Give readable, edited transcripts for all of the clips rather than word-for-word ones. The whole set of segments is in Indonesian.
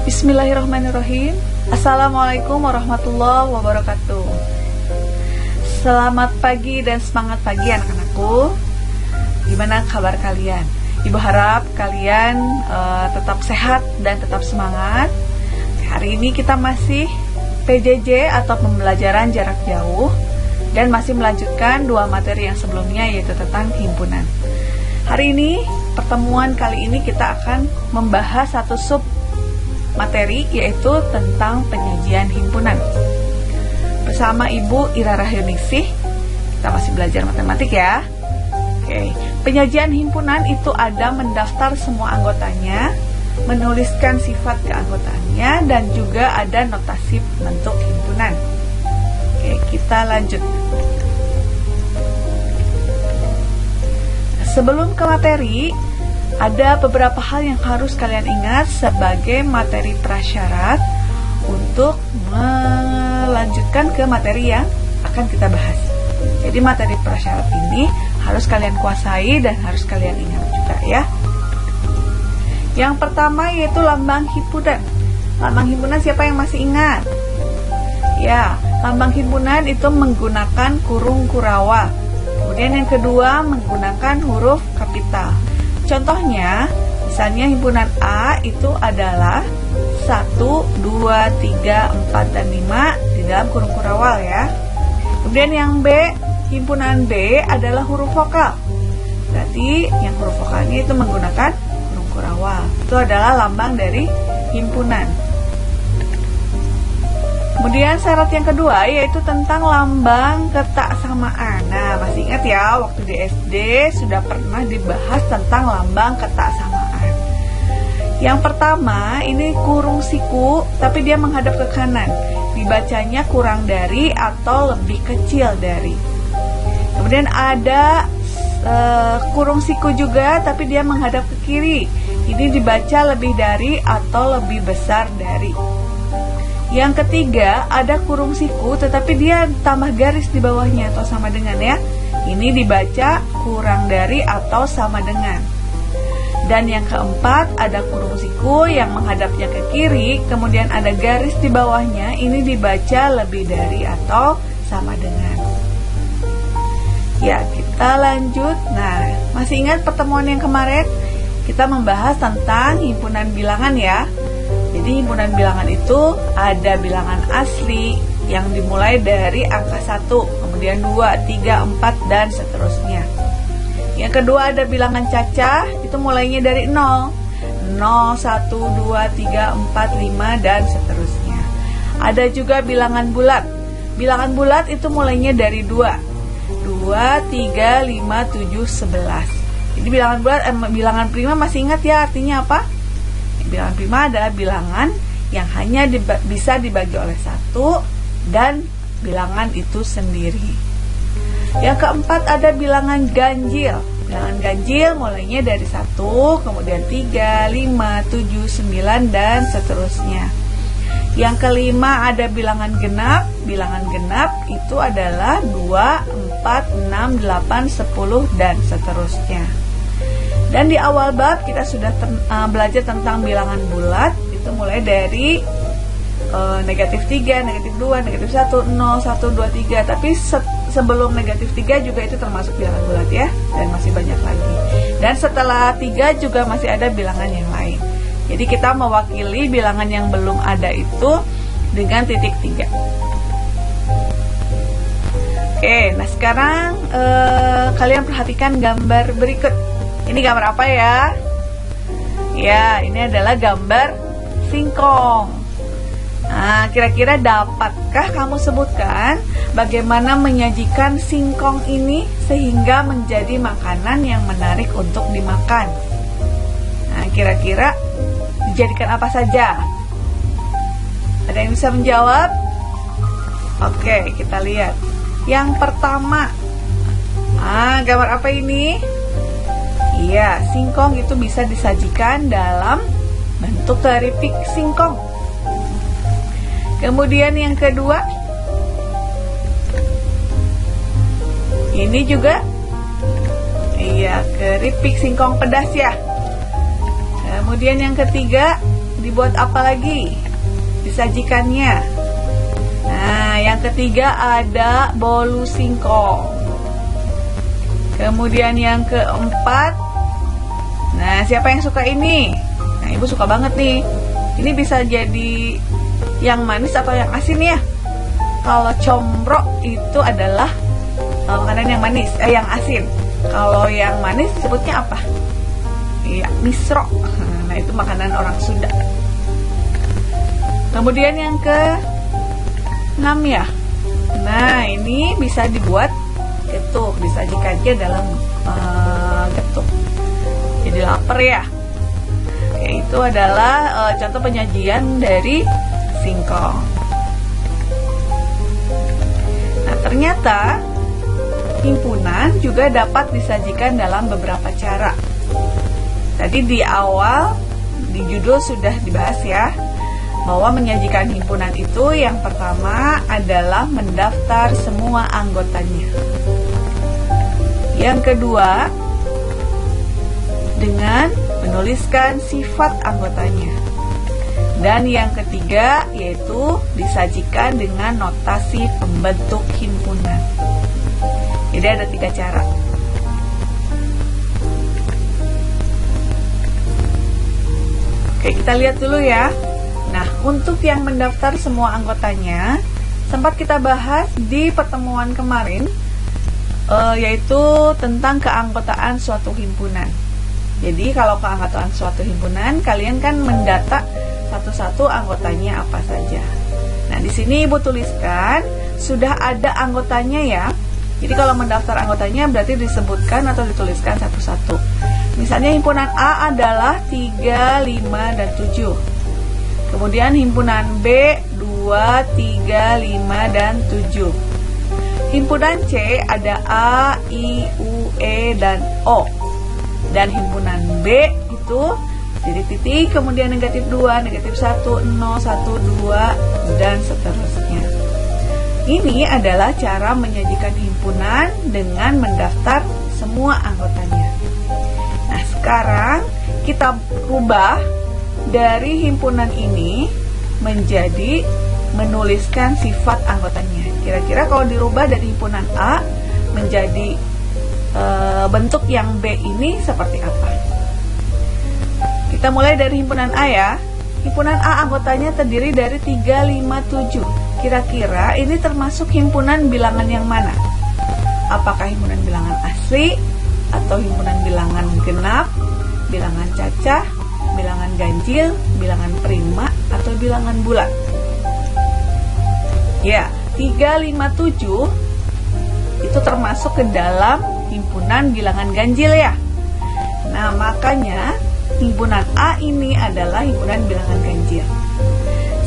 Bismillahirrahmanirrahim. Assalamualaikum warahmatullahi wabarakatuh. Selamat pagi dan semangat pagi anak-anakku. Gimana kabar kalian? Ibu harap kalian tetap sehat dan tetap semangat. Hari ini kita masih PJJ atau pembelajaran jarak jauh dan masih melanjutkan dua materi yang sebelumnya, yaitu tentang himpunan. Hari ini, pertemuan kali ini kita akan membahas satu sub materi, yaitu tentang penyajian himpunan. Bersama Ibu Ira Rahyuningsih, kita masih belajar matematik ya. Oke, penyajian himpunan itu ada mendaftar semua anggotanya, menuliskan sifat keanggotaannya, dan juga ada notasi bentuk himpunan. Oke, kita lanjut. Sebelum ke materi, ada beberapa hal yang harus kalian ingat sebagai materi prasyarat untuk melanjutkan ke materi yang akan kita bahas. Jadi materi prasyarat ini harus kalian kuasai dan harus kalian ingat juga ya. Yang pertama yaitu lambang himpunan. Lambang himpunan siapa yang masih ingat? Ya, lambang himpunan itu menggunakan kurung kurawal. Kemudian yang kedua menggunakan huruf kapital. Contohnya, misalnya himpunan A itu adalah 1, 2, 3, 4, dan 5 di dalam kurung kurawal ya. Kemudian yang B, himpunan B adalah huruf vokal. Berarti yang huruf vokalnya itu menggunakan kurung kurawal. Itu adalah lambang dari himpunan. Kemudian syarat yang kedua yaitu tentang lambang ketaksamaan. Nah, masih ingat ya, waktu di SD sudah pernah dibahas tentang lambang ketaksamaan. Yang pertama, ini kurung siku, tapi dia menghadap ke kanan. Dibacanya kurang dari atau lebih kecil dari. Kemudian ada kurung siku juga, tapi dia menghadap ke kiri. Ini dibaca lebih dari atau lebih besar dari. Yang ketiga, ada kurung siku tetapi dia tambah garis di bawahnya atau sama dengan ya. Ini dibaca kurang dari atau sama dengan. Dan yang keempat, ada kurung siku yang menghadapnya ke kiri, kemudian ada garis di bawahnya, ini dibaca lebih dari atau sama dengan. Ya, kita lanjut. Nah, masih ingat pertemuan yang kemarin? Kita membahas tentang himpunan bilangan ya. Jadi himpunan bilangan itu ada bilangan asli yang dimulai dari angka 1, kemudian 2, 3, 4, dan seterusnya. Yang kedua ada bilangan cacah, itu mulainya dari 0, 0, 1, 2, 3, 4, 5, dan seterusnya. Ada juga bilangan bulat. Bilangan bulat itu mulainya dari 2, 2, 3, 5, 7, 11. Jadi bilangan bulat, bilangan prima masih ingat ya artinya apa? Bilangan prima adalah bilangan yang hanya bisa dibagi oleh 1 dan bilangan itu sendiri. Yang keempat ada bilangan ganjil. Bilangan ganjil mulainya dari 1, kemudian 3, 5, 7, 9, dan seterusnya. Yang kelima ada bilangan genap. Bilangan genap itu adalah 2, 4, 6, 8, 10, dan seterusnya. Dan di awal bab kita sudah belajar tentang bilangan bulat. Itu mulai dari negatif 3, negatif 2, negatif 1, 0, 1, 2, 3. Tapi sebelum negatif 3 juga itu termasuk bilangan bulat ya. Dan masih banyak lagi. Dan setelah 3 juga masih ada bilangan yang lain. Jadi kita mewakili bilangan yang belum ada itu dengan titik 3. Oke, nah sekarang kalian perhatikan gambar berikut. Ini gambar apa ya? Ya, ini adalah gambar singkong. Nah, kira-kira dapatkah kamu sebutkan bagaimana menyajikan singkong ini sehingga menjadi makanan yang menarik untuk dimakan? Nah, kira-kira dijadikan apa saja? Ada yang bisa menjawab? Oke, kita lihat. Yang pertama, gambar apa ini? Iya, singkong itu bisa disajikan dalam bentuk keripik singkong. Kemudian yang kedua, ini juga iya, keripik singkong pedas ya. Kemudian yang ketiga, dibuat apa lagi disajikannya? Nah, yang ketiga ada bolu singkong. Kemudian yang keempat, nah siapa yang suka ini? Nah, Ibu suka banget nih. Ini bisa jadi yang manis atau yang asin ya? Kalau combro itu adalah makanan yang manis, yang asin. Kalau yang manis disebutnya apa? Iya, misro. Nah, itu makanan orang Sunda. Kemudian yang ke-6 ya. Nah, ini bisa dibuat getuk, disajikannya dalam getuk. Jadi lapar ya. Oke, itu adalah contoh penyajian dari singkong. Nah, ternyata himpunan juga dapat disajikan dalam beberapa cara. Tadi di awal, di judul sudah dibahas ya, bahwa menyajikan himpunan itu yang pertama adalah mendaftar semua anggotanya. Yang kedua, dengan menuliskan sifat anggotanya. Dan yang ketiga, yaitu disajikan dengan notasi pembentuk himpunan. Jadi ada 3 cara. Oke, kita lihat dulu ya. Nah, untuk yang mendaftar semua anggotanya, sempat kita bahas di pertemuan kemarin, yaitu tentang keanggotaan suatu himpunan. Jadi kalau keanggotaan suatu himpunan, kalian kan mendata satu-satu anggotanya apa saja. Nah, di sini Ibu tuliskan sudah ada anggotanya ya. Jadi kalau mendaftar anggotanya berarti disebutkan atau dituliskan satu-satu. Misalnya himpunan A adalah 3, 5, dan 7. Kemudian himpunan B 2, 3, 5, dan 7. Himpunan C ada A, I, U, E, dan O. Dan himpunan B itu titik-titik, kemudian negatif 2, negatif 1, 0, 1, 2, dan seterusnya. Ini adalah cara menyajikan himpunan dengan mendaftar semua anggotanya. Nah, sekarang kita rubah dari himpunan ini menjadi menuliskan sifat anggotanya. Kira-kira kalau dirubah dari himpunan A menjadi bentuk yang B ini seperti apa? Kita mulai dari himpunan A ya. Himpunan A anggotanya terdiri dari 3, 5, 7. Kira-kira ini termasuk himpunan bilangan yang mana? Apakah himpunan bilangan asli, atau himpunan bilangan genap, bilangan cacah, bilangan ganjil, bilangan prima, atau bilangan bulat? Ya, 3, 5, 7 itu termasuk ke dalam himpunan bilangan ganjil ya. Nah, makanya himpunan A ini adalah himpunan bilangan ganjil.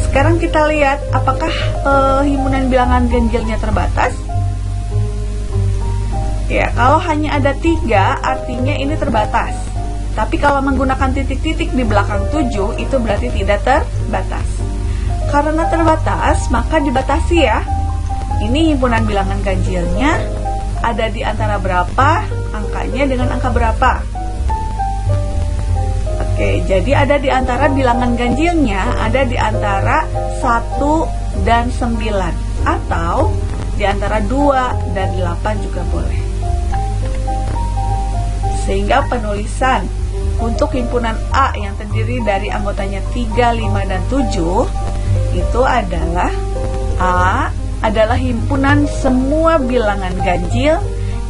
Sekarang kita lihat apakah himpunan bilangan ganjilnya terbatas? Ya, kalau hanya ada 3 artinya ini terbatas. Tapi kalau menggunakan titik-titik di belakang 7 itu berarti tidak terbatas. Karena terbatas maka dibatasi ya. Ini himpunan bilangan ganjilnya ada di antara berapa, angkanya dengan angka berapa. Oke, jadi ada di antara bilangan ganjilnya, ada di antara 1 dan 9, atau di antara 2 dan 8 juga boleh. Sehingga penulisan untuk himpunan A yang terdiri dari anggotanya 3, 5, dan 7 itu adalah A adalah himpunan semua bilangan ganjil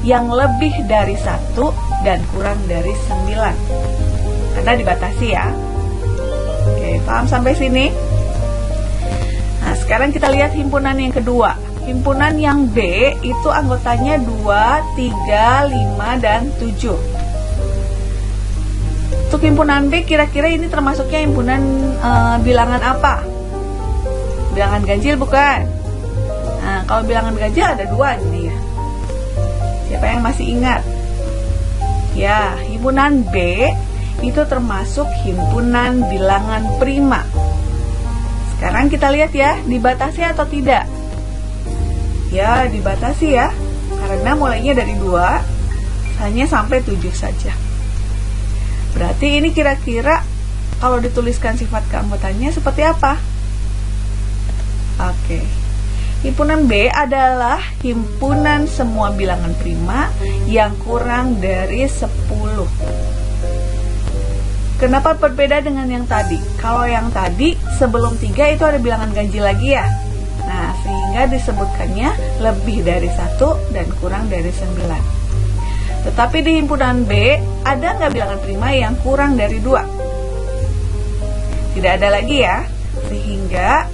yang lebih dari 1 dan kurang dari 9. Karena dibatasi ya. Oke, paham sampai sini? Nah, sekarang kita lihat himpunan yang kedua. Himpunan yang B itu anggotanya 2, 3, 5, dan 7. Untuk himpunan B kira-kira ini termasuknya himpunan bilangan apa? Bilangan ganjil bukan? Nah, kalau bilangan ganjil ada 2 ini ya. Siapa yang masih ingat? Ya, himpunan B itu termasuk himpunan bilangan prima. Sekarang kita lihat ya, dibatasi atau tidak? Ya, dibatasi ya. Karena mulainya dari 2 hanya sampai 7 saja. Berarti ini kira-kira kalau dituliskan sifat keanggotaannya seperti apa? Oke. Himpunan B adalah himpunan semua bilangan prima yang kurang dari 10. Kenapa berbeda dengan yang tadi? Kalau yang tadi sebelum 3 itu ada bilangan ganjil lagi ya. Nah, sehingga disebutkannya lebih dari 1 dan kurang dari 9. Tetapi di himpunan B, ada nggak bilangan prima yang kurang dari 2? Tidak ada lagi ya. Sehingga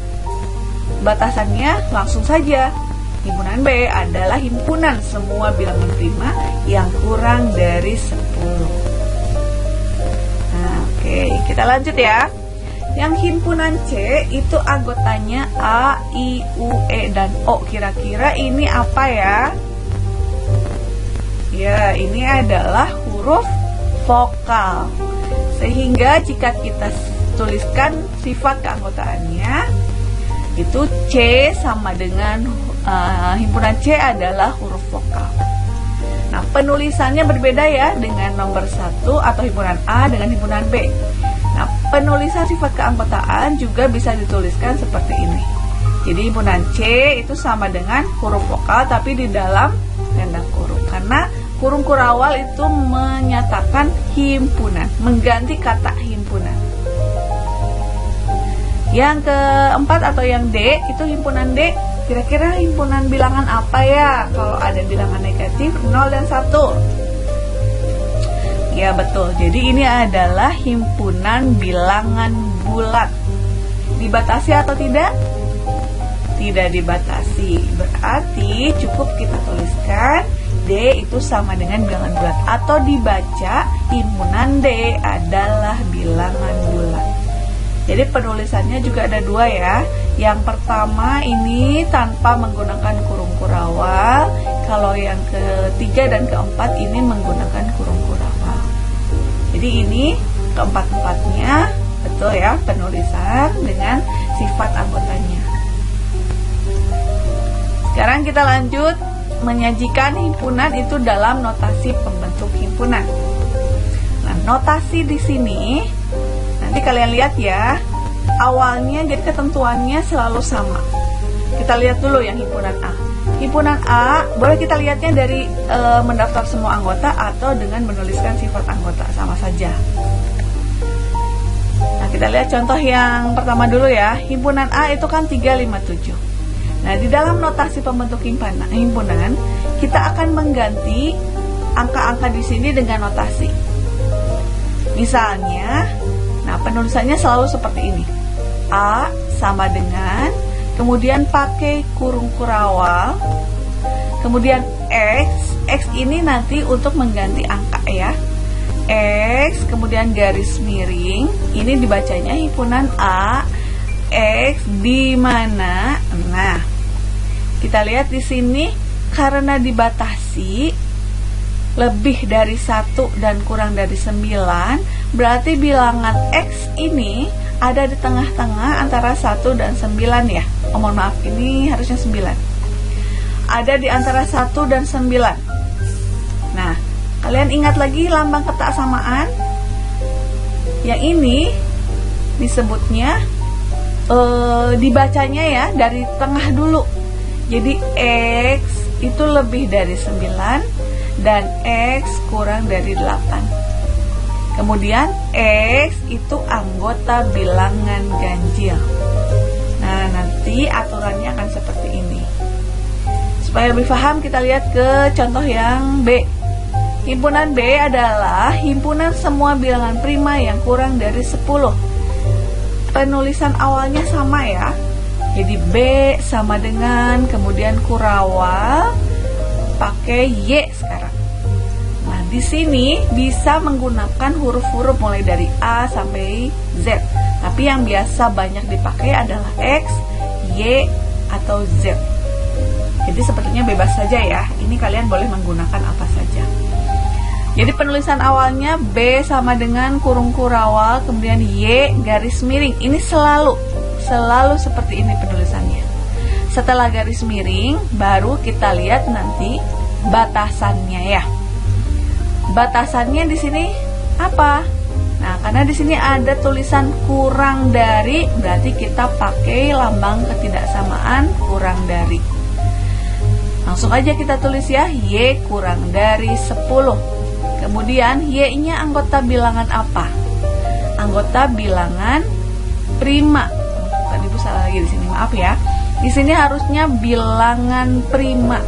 batasannya langsung saja. Himpunan B adalah himpunan semua bilangan prima yang kurang dari 10. Nah, oke, kita lanjut ya. Yang himpunan C itu anggotanya A, I, U, E, dan O. Kira-kira ini apa ya? Ya, ini adalah huruf vokal. Sehingga jika kita tuliskan sifat keanggotaannya, itu C sama dengan himpunan C adalah huruf vokal. Nah, penulisannya berbeda ya dengan nomor 1 atau himpunan A dengan himpunan B. Nah, penulisan sifat keanggotaan juga bisa dituliskan seperti ini. Jadi himpunan C itu sama dengan huruf vokal tapi di dalam tanda kurung. Karena kurung kurawal itu menyatakan himpunan, mengganti kata himpunan. Yang keempat atau yang D itu himpunan D. Kira-kira himpunan bilangan apa ya? Kalau ada bilangan negatif 0 dan 1. Ya betul. Jadi ini adalah himpunan bilangan bulat. Dibatasi atau tidak? Tidak dibatasi. Berarti cukup kita tuliskan D itu sama dengan bilangan bulat. Atau dibaca himpunan D adalah bilangan bulat. Jadi penulisannya juga ada 2 ya. Yang pertama ini tanpa menggunakan kurung kurawal. Kalau yang ketiga dan keempat ini menggunakan kurung kurawal. Jadi ini keempat-empatnya betul ya, penulisan dengan sifat anggotanya. Sekarang kita lanjut menyajikan himpunan itu dalam notasi pembentuk himpunan. Nah, notasi di sini nanti kalian lihat ya, awalnya jadi ketentuannya selalu sama. Kita lihat dulu yang himpunan A. Himpunan A, boleh kita lihatnya dari mendaftar semua anggota atau dengan menuliskan sifat anggota, sama saja. Nah, kita lihat contoh yang pertama dulu ya. Himpunan A itu kan 357. Nah, di dalam notasi pembentuk himpunan, kita akan mengganti angka-angka di sini dengan notasi. Misalnya, nah, penulisannya selalu seperti ini. A sama dengan, kemudian pakai kurung kurawal, kemudian X ini nanti untuk mengganti angka ya. X, kemudian garis miring, ini dibacanya himpunan A, X di mana? Nah, kita lihat di sini karena dibatasi lebih dari 1 dan kurang dari 9, berarti bilangan X ini ada di tengah-tengah antara 1 dan 9 ya. Oh, mohon maaf, ini harusnya 9. Ada di antara 1 dan 9. Nah, kalian ingat lagi lambang ketak samaan? Yang ini disebutnya dibacanya ya dari tengah dulu. Jadi X itu lebih dari 9 dan X kurang dari 8. Kemudian X itu anggota bilangan ganjil. Nah, nanti aturannya akan seperti ini. Supaya lebih paham, kita lihat ke contoh yang B. Himpunan B adalah himpunan semua bilangan prima yang kurang dari 10. Penulisan awalnya sama ya. Jadi B sama dengan, kemudian kurawal pakai Y sekarang. Nah, di sini bisa menggunakan huruf-huruf mulai dari A sampai Z. Tapi yang biasa banyak dipakai adalah X, Y, atau Z. Jadi sepertinya bebas saja ya. Ini kalian boleh menggunakan apa saja. Jadi penulisan awalnya B sama dengan kurung kurawal, kemudian Y garis miring. Ini selalu seperti ini penulisannya. Setelah garis miring, baru kita lihat nanti batasannya ya. Batasannya di sini apa? Nah, karena di sini ada tulisan kurang dari, berarti kita pakai lambang ketidaksamaan kurang dari. Langsung aja kita tulis ya, Y kurang dari 10. Kemudian Y-nya anggota bilangan apa? Anggota bilangan prima. Tadi Ibu salah lagi di sini, maaf ya. Di sini harusnya bilangan prima.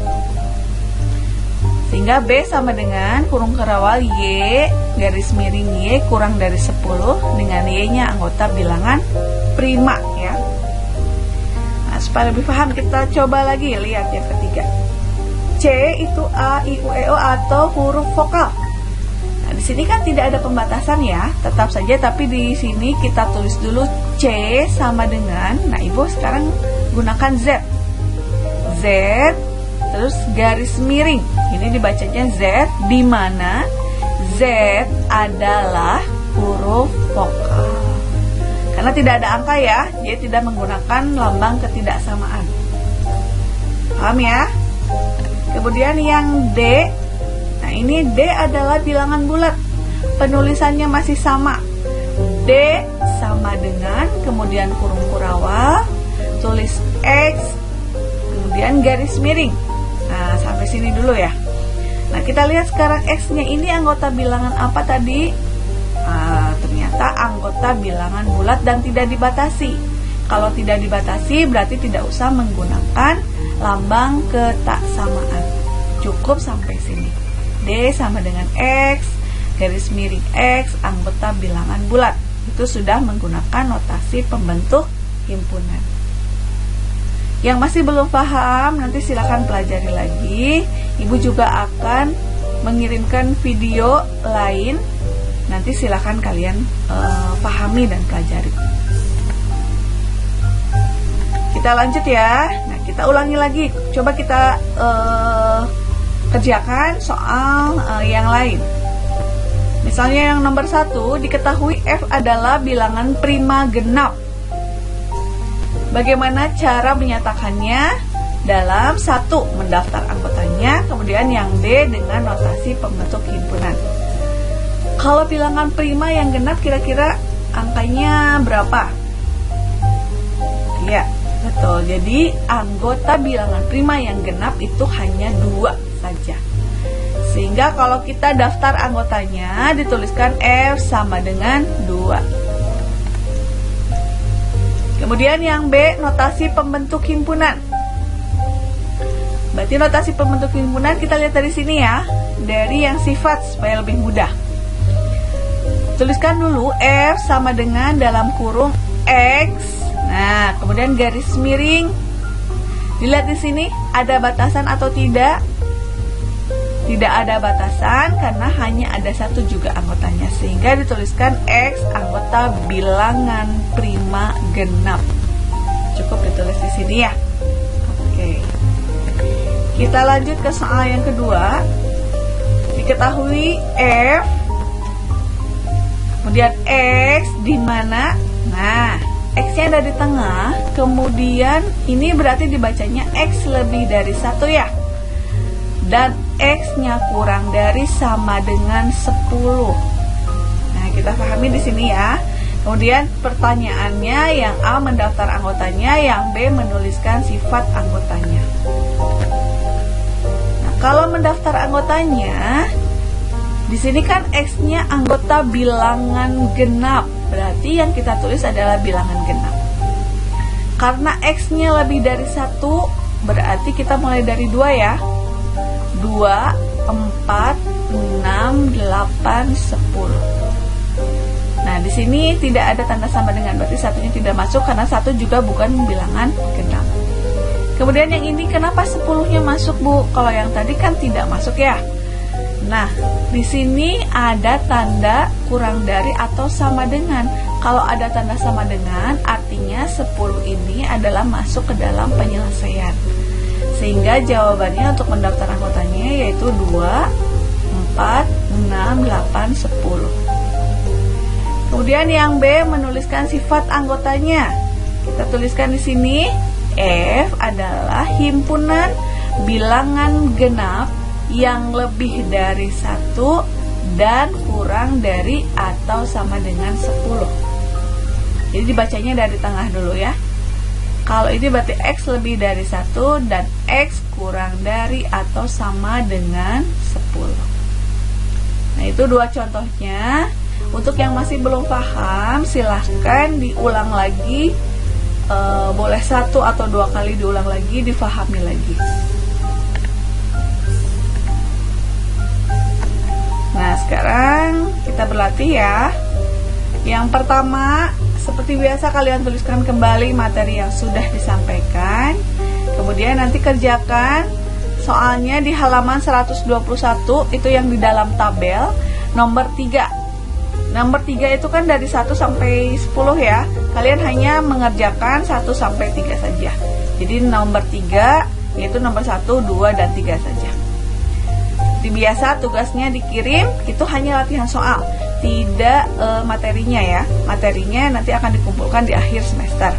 Sehingga B sama dengan kurung kerawal Y garis miring Y kurang dari 10 dengan Y-nya anggota bilangan prima ya. Nah, supaya lebih paham kita coba lagi lihat yang ketiga. C itu A, I, U, E, O atau huruf vokal. Nah, di sini kan tidak ada pembatasan ya, tetap saja, tapi di sini kita tulis dulu C sama dengan, nah Ibu sekarang gunakan Z. Z terus garis miring. Ini dibacanya Z, di mana Z adalah huruf vokal. Karena tidak ada angka ya, dia tidak menggunakan lambang ketidaksamaan. Paham ya? Kemudian yang D. Nah, ini D adalah bilangan bulat. Penulisannya masih sama. D sama dengan, kemudian kurung kurawal, tulis X, kemudian garis miring. Nah, sampai sini dulu ya. Nah, kita lihat sekarang X-nya ini anggota bilangan apa tadi? Ternyata anggota bilangan bulat dan tidak dibatasi. Kalau tidak dibatasi berarti tidak usah menggunakan lambang ketaksamaan. Cukup sampai sini. D sama dengan X, garis miring X, anggota bilangan bulat. Itu sudah menggunakan notasi pembentuk himpunan. Yang masih belum paham, nanti silakan pelajari lagi. Ibu juga akan mengirimkan video lain. Nanti silakan kalian pahami dan pelajari. Kita lanjut ya. Nah, kita ulangi lagi. Coba kita kerjakan soal yang lain. Misalnya yang nomor 1, diketahui F adalah bilangan prima genap. Bagaimana cara menyatakannya? Dalam 1, mendaftar anggotanya, kemudian yang D dengan notasi pembentuk himpunan. Kalau bilangan prima yang genap kira-kira angkanya berapa? Iya, betul. Jadi anggota bilangan prima yang genap itu hanya 2 saja. Sehingga kalau kita daftar anggotanya dituliskan F sama dengan 2. Kemudian yang B, notasi pembentuk himpunan. Berarti notasi pembentuk himpunan kita lihat dari sini ya, dari yang sifat supaya lebih mudah. Tuliskan dulu F sama dengan dalam kurung X. Nah, kemudian garis miring. Dilihat di sini ada batasan atau tidak? Tidak ada batasan karena hanya ada 1 juga anggotanya, sehingga dituliskan X anggota bilangan prima genap. Cukup ditulis di sini ya. Oke. Kita lanjut ke soal yang kedua. Diketahui F, kemudian X di mana? Nah, X-nya ada di tengah. Kemudian ini berarti dibacanya X lebih dari 1 ya. Dan X-nya kurang dari sama dengan 10. Nah, kita pahami di sini ya. Kemudian pertanyaannya, yang A mendaftar anggotanya, yang B menuliskan sifat anggotanya. Nah, kalau mendaftar anggotanya, di sini kan X-nya anggota bilangan genap. Berarti yang kita tulis adalah bilangan genap. Karena X-nya lebih dari 1, berarti kita mulai dari 2 ya. 2, 4, 6, 8, 10. Nah, di sini tidak ada tanda sama dengan, berarti 1-nya tidak masuk karena 1 juga bukan bilangan genap. Kemudian yang ini kenapa 10-nya masuk, Bu? Kalau yang tadi kan tidak masuk ya. Nah, di sini ada tanda kurang dari atau sama dengan. Kalau ada tanda sama dengan, artinya 10 ini adalah masuk ke dalam penyelesaian. Sehingga jawabannya untuk mendaftar anggotanya yaitu 2, 4, 6, 8, 10. Kemudian yang B menuliskan sifat anggotanya. Kita tuliskan di sini F adalah himpunan bilangan genap yang lebih dari 1 dan kurang dari atau sama dengan 10. Jadi dibacanya dari tengah dulu ya. Kalau ini berarti X lebih dari 1 dan X kurang dari atau sama dengan 10. Nah, itu dua contohnya. Untuk yang masih belum paham, silahkan diulang lagi. Boleh 1 atau 2 kali diulang lagi, difahami lagi. Nah, sekarang kita berlatih ya. Yang pertama, seperti biasa kalian tuliskan kembali materi yang sudah disampaikan. Kemudian nanti kerjakan soalnya di halaman 121, itu yang di dalam tabel nomor 3. Nomor 3 itu kan dari 1 sampai 10 ya. Kalian hanya mengerjakan 1 sampai 3 saja. Jadi nomor 3 yaitu nomor 1, 2, dan 3 saja. Biasa tugasnya dikirim, itu hanya latihan soal, tidak materinya ya. Materinya nanti akan dikumpulkan di akhir semester.